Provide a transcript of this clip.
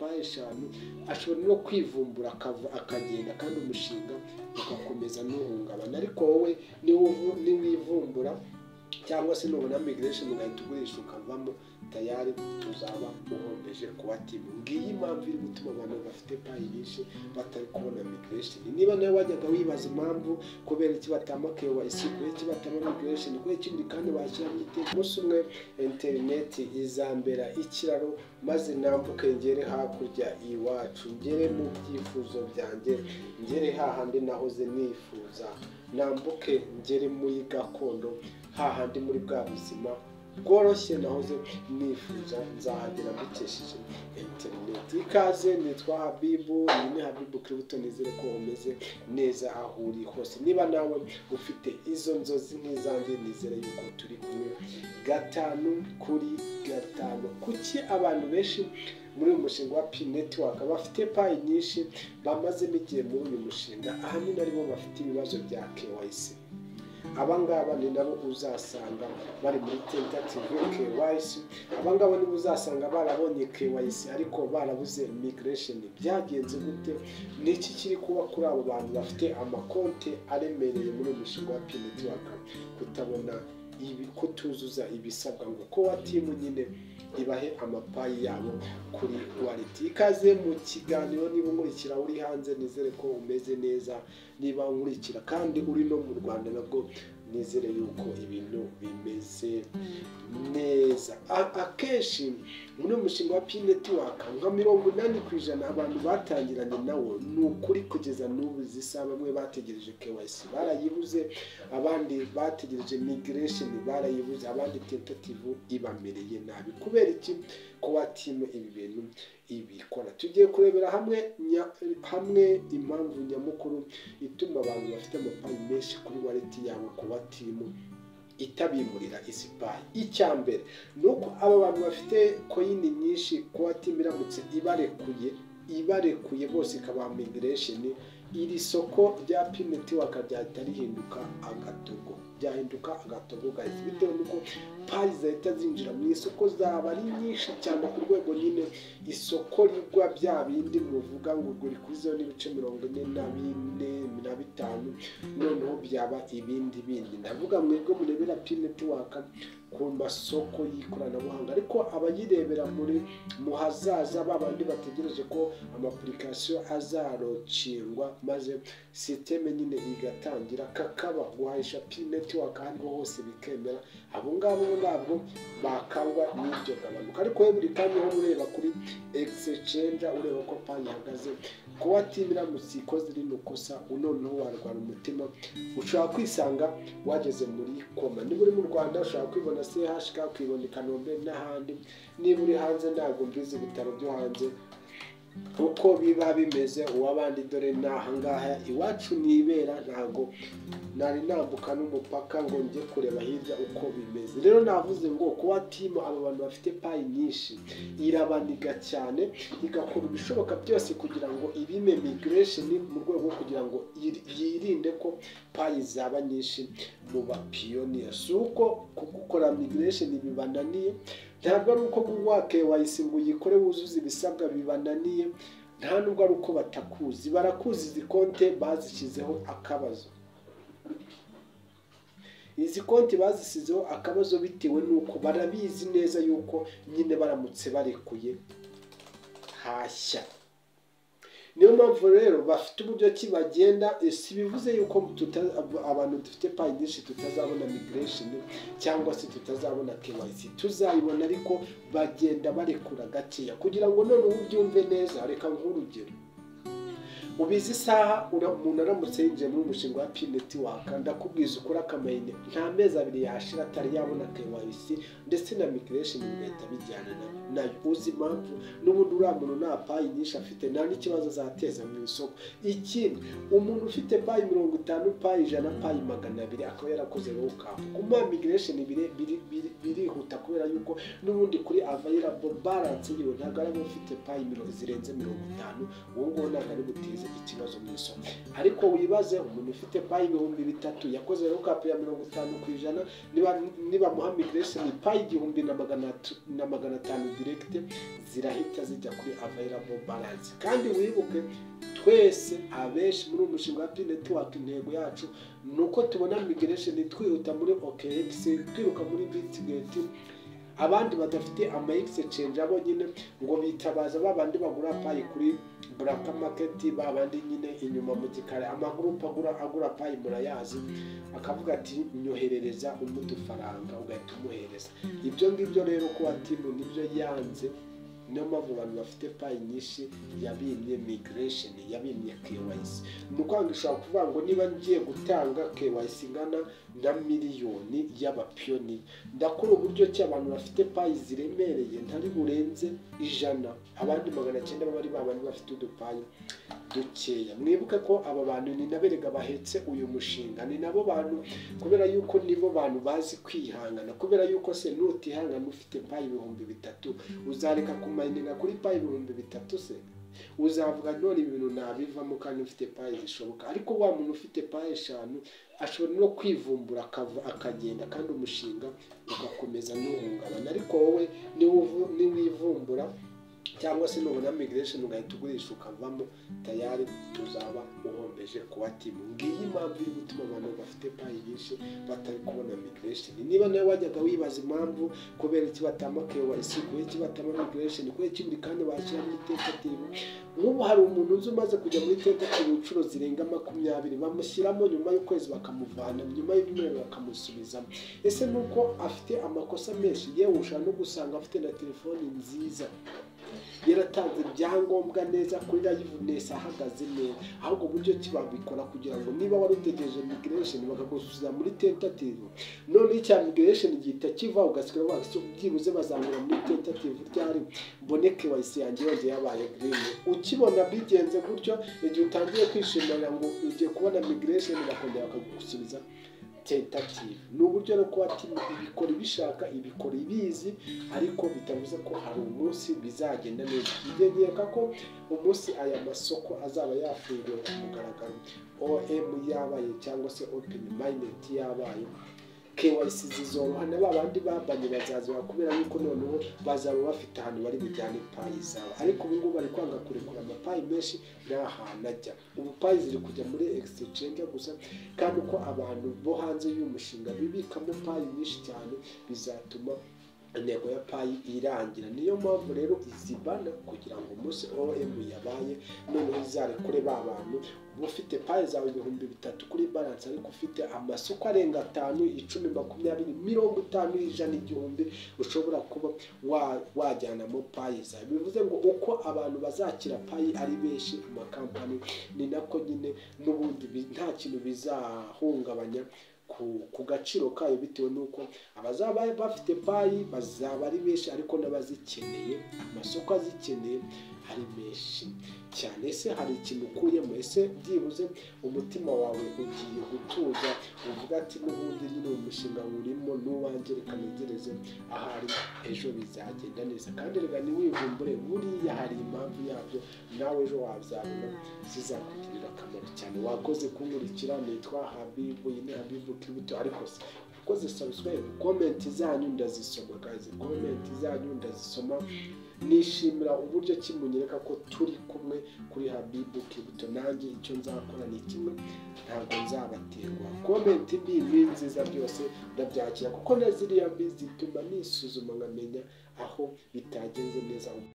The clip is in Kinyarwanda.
payi eshanu ashobora no kwivumbura akagenda kandi umushinga ugakomeza n'uhungabana. Ariko wowe niwivumbura cyangwa se nubona migration ugahita ugurisha ukavamo tayari tuzaba uhombeje kuba timu. Ngiyi impamvu iri gutuma abantu bafite payi nyinshi batari kubona migration. Niba nawe wajyaga wibaza impamvu kubera iki batama KYC, kubera iki batama migration, kubera iki buri kandi bashyiramo iteka. Umunsi umwe internet izambera ikiraro maze nambuke ngere hakurya iwacu, ngere mu byifuzo byanjye, ngere hahandi nahoze nifuza, nambuke ngere muri gakondo, hahandi muri bwa buzima bworoshye nahoze nifuza, nzahagera mbikesheje internet. Ikaze, nitwa Habibu, iyi ni Habibu Crypto, nizere ko umeze neza aho uri hose. Niba nawe ufite izo nzozi nk'izanjye, nizere yuko turi kumwe 5/5. Kuki abantu benshi muri uyu mushinga wa P-Network bafite payi nyinshi bamazemo igihe muri uyu mushinga? Ahanini aribo bafite ibibazo bya KYC. Abangaba ni nabo uzasanga bari muri tentative KYC. Abangaba nibo uzasanga barabonye KYC ariko barabuze migration. Byagenze gute? Niki kiri kuba kuri abo bantu bafite amakonte aremereye muri umushinga wa P-Network kutabona kutuzuza ibisabwa ngo ko watimu nyine ibahe amapayi yabo kuri wallet? Ikaze mu kiganiro. Niba unkurikira uri hanze, nizere ko umeze neza. Niba unkurikira kandi uri no mu Rwanda, nabwo nizere yuko ibintu bimeze neza. Akenshi muri umushinga wa P-Network nka 80% abantu batangiranye nawo ni ukuri kugeza n'ubu zisa. Bamwe bategereje KYC barayibuze, abandi bategereje migration barayibuze, abandi tentative ibamereye nabi. Kubera iki kuba team ibi bintu ibikora? Tugiye kurebera hamwe impamvu nyamukuru ituma abantu bafite amapayi menshi kuri wallet yabo kuba team itabimurira izi payi. Icyambere nuko aba bantu bafite coin nyinshi kuba team iramutse ibarekuye bose ikaba migration, iri soko rya P-Network ryahita rihinduka agatogo. Guys, bitewe nuko payi zahita zinjira mu isoko zaba ari nyinshi cyane ku rwego nyine isoko rigwa bya bindi muvuga ngo guri kuri zo n'ibice 44-45, noneho byaba ibindi bindi. Ndavuga mwebwe murebera P-Network ku masoko y'ikoranabuhanga, ariko abayirebera muri muhazaza babandi bategereje ko amapplication azarocingwa maze systeme nyine igatangira kakaba guhaisha P-Network ahandi hose bikemera. Abo ngabo ntabwo bakangwa n'ibyo gabanuka. Ariko buri kandi ho ureba kuri exchange ureba ko payi ihagaze kuba timira musikoze rino kosa, noneho warwara umutima, ushobora kwisanga wageze muri koma. Niba uri mu Rwanda ushobora kwibona CHK, kwibona Kanombe n'ahandi. Niba uri hanze ntabwo mbizi ibitaro byo hanze uko biba bimeze. Uwabandi dore nahangaha iwacu nibera, ntago nari nambuka n'umupaka ngo njye kureba hirya uko bimeze. Rero navuze ngo kuba team aba bantu bafite payi nyinshi irabaniga cyane, igakora ibishoboka byose kugira ngo ibime migration mu rwego kugira ngo yirinde ko payi zaba nyinshi mu bapioneers. Uko gukora migration bibananiye, ntabwo ari uko KYC ngo uyikore wuzuza ibisabwa bibananiye, nta nubwo ari uko batakuzi. Barakuzi izi konte bazishyizeho akabazo. Izi konti bazisizeho akabazo bitewe nuko barabizi neza yuko nyine baramutse barekuye hashya. Niyo mpamvu rero bafite uburyo ki bagenda. Si bivuze yuko abantu dufite payi nyinshi tutazabona migration cyangwa se tutazabona KYC, tuzayibona, ariko bagenda barekura gakeya kugira ngo none ubyumve neza. Reka nk'urugero, ubizi saha umuntu aramutse yinjiye muri umushinga wa P-Network, ndakubwiza ukora akamayine nta mezi 2 yashira atari yabona KYC ndetse na migration bigahita bijyana nayo. Uzi impamvu? N'ubundi uriya muntu nta payi nyinshi afite, nta n'ikibazo azateza mu isoko. Ikindi, umuntu ufite payi 50, payi 100, payi 200 akaba yarakoze roka kuma migration birihuta kubera yuko n'ubundi kuri available balance yiwe ntabwo ari ufite payi zirenze 50, uwo ngo ntabwo ari butize yagize ikibazo mu isoko. Ariko wibaze umuntu ufite payi 3,000 yakoze lock-up ya 50%, niba muha migration payi 1,500 direct zirahita zijya kuri available balance. Kandi wibuke twese abenshi muri umushinga wa P-Network intego yacu nuko tubona migration twihuta muri OKX, twiruka muri Bitget. Abandi badafite ama exchange abo nyine ngo bitabaza babandi bagura payi kuri black market, babandi nyine inyuma mu gikare amagroup agura payi murayazi, akavuga ati nyoherereza umudufaranga ugahita umuhereza. Ibyo ngibyo rero ko atimu nibyo yanze, niyo mpamvu abantu bafite payi nyinshi yabimye migration, yabimye KYC. Nuko ngishobora kuvuga ngo niba ngiye gutanga KYC ingana na miliyoni y'abapiyoni, ndakora uburyo ki abantu bafite payi ziremereye ntari burenze 100, abandi 900 bari babandi bafite udupayi dukeya. Mwibuke ko aba bantu ni naberega bahetse uyu mushinga, ni nabo bantu, kubera yuko nibo bantu bazi kwihangana, kubera yuko se nutihangana ufite payi 3,000 uzareka kumayininga kuri payi 3,000 se? Uzavuga none ibintu nabivamo kandi ufite payi zishoboka. Ariko wa muntu ufite payi 5 ashobora no kwivumbura akagenda kandi umushinga ugakomeza n'uhungabana. Ariko wowe ni wivumbura cyangwa se nubona migration ugahita ugurisha ukavamo, tayari tuzaba uhombeje kuwa timu. Ngiyi impamvu iri gutuma abantu bafite payi nyinshi batari kubona migration. Niba nawe wajyaga wibaza impamvu kubera iki batama KYC, kubera iki batama migration, kubera iki buri kandi bashyira muri tentative. Nk'ubu hari umuntu uzi umaze kujya muri tentative inshuro zirenga 20, bamushyiramo nyuma y'ukwezi bakamuvana, nyuma y'ibyumweru bakamusubizamo. Ese nuko afite amakosa menshi? Yewe ushaka no gusanga afite na telefoni nziza, yaratanze ibyangombwa neza kuri liveness ahagaze neza, ahubwo buryo kibabikora kugira ngo niba wari utegereje migration bakagusubiza muri tentative, none icya migration gihita kiva ugasikira bagise byibuze bazamura muri tentative ryari mboneke wayise yanjye yonze yabaye green. Ukibona bigenze gutyo, igihe utangiye kwishimira ngo ugiye kubona migration bakongera bakagusubiza tentative. N'uburyo rero ko ati ibikora ibishaka, ibikora ibizi, ariko bitavuze ko hari umunsi bizagenda neza. Igengeka ko umunsi aya masoko azaba yafunguye ku mugaragaro, OM yabaye cyangwa se open minded yabaye, KYC zizoroha, n'abandi babanye bazaza kubera yuko noneho bazaba bafite ahantu bari bijyane payi zabo. Ariko ubu ngubu bari kwanga kurekura amapayi menshi n'ahantu ajya. Ubu payi ziri kujya muri exchange gusa, kandi uko abantu bo hanze y'umushinga bibikamo payi nyinshi cyane bizatuma intego ya payi irangira. Niyo mpamvu rero izibana kugira ngo umunsi OM yabaye noneho izarekure ba bantu ufite payi zawe 3,000 kuri balance, ariko ufite amasoko arenga 5, 10, 20, 50, 100, ushobora kuba wajyanamo payi zawe. Bivuze ngo uko abantu bazakira payi ari benshi amakampani, ni nako nyine n'ubundi nta kintu bizahungabanya ku gaciro kayo, bitewe nuko abazaba bafite payi bazaba ari benshi, ariko n'abazikeneye amasoko azikeneye ari menshi cyane. Ese hari ikintu ukuyemo? Ese byibuze umutima wawe ugiye gutuza uvuga ati n'ubundi nyine umushinga urimo n'uwanjye reka negereze ahari ejo bizagenda neza. Kandi rega niwivumbure, buriya hari impamvu yabyo, nawe ejo wazabona zizakugirira akamaro cyane. Wakoze kunkurikira, nitwa Habibu, yine Habibu Crypto. Ariko se ukoze subscribe, comment zanyu ndazisoma guys, comment zanyu ndazisoma. Nishimira uburyo kimunyereka ko turi kumwe kuri Habibu Crypto. Nanjye icyo nzakora ni kimwe, ntabwo nzabaterwa. Comment ni nziza, byose ndabyakira, kuko naziriya mbi zituma nisuzuma nkamenya aho bitagenze neza.